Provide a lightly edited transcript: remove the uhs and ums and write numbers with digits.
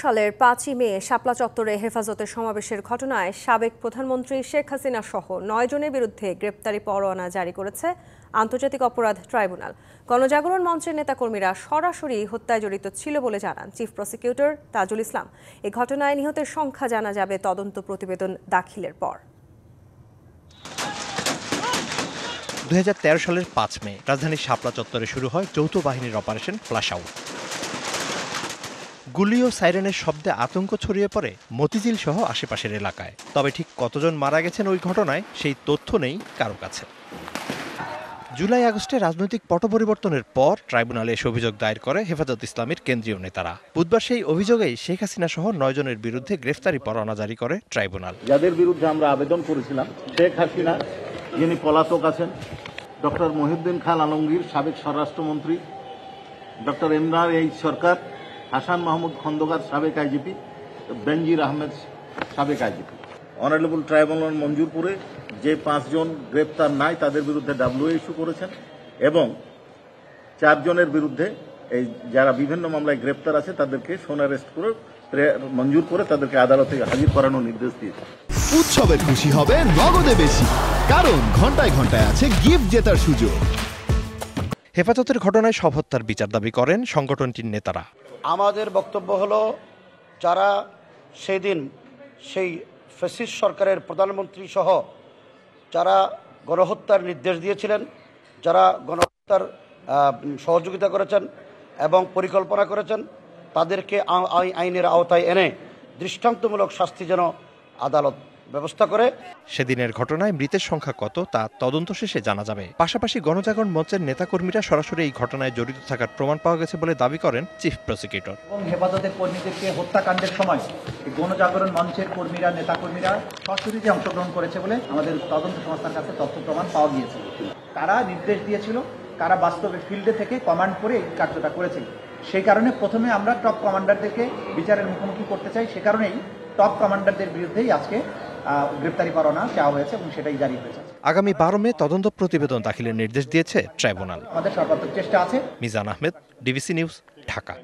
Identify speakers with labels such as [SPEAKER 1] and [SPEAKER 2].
[SPEAKER 1] সালের ৫ই মে শাপলা চত্বরে হেফাজতের সমাবেশের ঘটনায় সাবেক প্রধানমন্ত্রী শেখ হাসিনা সহ ৯ জনের বিরুদ্ধে গ্রেপ্তারি পরোয়ানা জারি করেছে আন্তর্জাতিক অপরাধ ট্রাইব্যুনাল। গণজাগরণ মঞ্চের নেতাকর্মীরা সরাসরি হত্যায় জড়িত ছিল বলে জানান চিফ প্রসিকিউটর তাজুল ইসলাম। এই ঘটনায় নিহতের সংখ্যা জানা যাবে তদন্ত প্রতিবেদন দাখিলের পর।
[SPEAKER 2] ২০১৩ সালের ৫ মে রাজধানীর শাপলা চত্বরে শুরু হয় যৌথ বাহিনীর অপারেশন ফ্ল্যাশ আউট। গুলি ও সাইরেনের শব্দে আতঙ্ক ছড়িয়ে পড়ে মতিঝিল সহ আশেপাশের এলাকায়। তবে ঠিক কতজন মারা গেছেন ওই ঘটনায় সেই তথ্য নেই কারো কাছে। জুলাই আগস্টে রাজনৈতিক পট পরিবর্তনের পর ট্রাইব্যুনালে এসে অভিযোগ দায়ের করে হেফাজত ইসলামের কেন্দ্রীয় নেতারা। বুধবার সেই অভিযোগেই শেখ হাসিনা সহ ৯ জনের বিরুদ্ধে গ্রেফতারি পরোয়ানা জারি করে ট্রাইব্যুনাল।
[SPEAKER 3] যাদের বিরুদ্ধে আমরা আবেদন করেছিলাম, শেখ হাসিনা যিনি পলাতক আছেন, ডক্টর মহিউদ্দিন খান আলমগীর সাবেক স্বরাষ্ট্রমন্ত্রী, ডক্টর ইমরান সরকার, হাসান মাহমুদ খন্দকার সাবেক আইজিপি, বেনজির আহমেদ সাবেক আইজিপি। অনারেবল ট্রাইব্যুনাল মঞ্জুর করে যে ৫ জন গ্রেপ্তার নাই তাদের বিরুদ্ধে ডাব্লিউ ইস্যু করেছেন এবং ৪ জনের বিরুদ্ধে এই যারা বিভিন্ন মামলায় গ্রেপ্তার আছে তাদেরকে সোন অ্যারেস্ট করে মঞ্জুর করে তাদেরকে আদালতে হাজির করানোর নির্দেশ দিয়েছে।
[SPEAKER 4] উৎসবের খুশি হবে নগদে বেশি, কারণ ঘন্টায় ঘন্টায় আছে গিফট জেতার সুযোগ।
[SPEAKER 2] হেফাজতের ঘটনায় সব হত্যার বিচার দাবি করেন সংগঠনটির নেতারা।
[SPEAKER 5] আমাদের বক্তব্য হলো, যারা সেই দিন সেই ফ্যাসিস্ট সরকারের প্রধানমন্ত্রী সহ যারা গণহত্যার নির্দেশ দিয়েছিলেন, যারা গণহত্যার সহযোগিতা করেছেন এবং পরিকল্পনা করেছেন, তাদেরকে আইনের আওতায় এনে দৃষ্টান্তমূলক শাস্তি যেন আদালত ব্যবস্থা করে।
[SPEAKER 2] সেদিনের ঘটনায় মৃতের সংখ্যা কত তা তদন্ত শেষে জানা যাবে। পাশাপাশি গণজাগরণ মঞ্চের নেতাকর্মীরা সরাসরি এই ঘটনায় জড়িত থাকার প্রমাণ পাওয়া গেছে বলে দাবি করেন চিফ প্রসিকিউটর।
[SPEAKER 6] এবং হেফাজতের কর্মীদেরকে হত্যাকাণ্ডের সময় গণজাগরণ মঞ্চের কর্মীরা, নেতাকর্মীরা সরাসরি যে অংশগ্রহণ করেছে বলে আমাদের তদন্ত সংস্থার কাছে তথ্য প্রমাণ পাওয়া গিয়েছে। কারা নির্দেশ দিয়েছিল, কারা বাস্তবে ফিল্ডে থেকে কমান্ড করে এই কার্যটা করেছে, সেই কারণে প্রথমে আমরা টপ কমান্ডারদেরকে বিচারের মুখোমুখি করতে চাই। সে কারণেই টপ কমান্ডারদের বিরুদ্ধেই আজকে গ্রেপ্তারি পরোয়ানা চাওয়া হয়েছে এবং সেটাই জারি হয়েছে।
[SPEAKER 2] আগামী ১২ মে তদন্ত প্রতিবেদন দাখিলের নির্দেশ দিয়েছে ট্রাইব্যুনাল।
[SPEAKER 6] আমাদের সর্বাত্মক চেষ্টা আছে।
[SPEAKER 2] Mizan Ahmed, DBC news, Dhaka.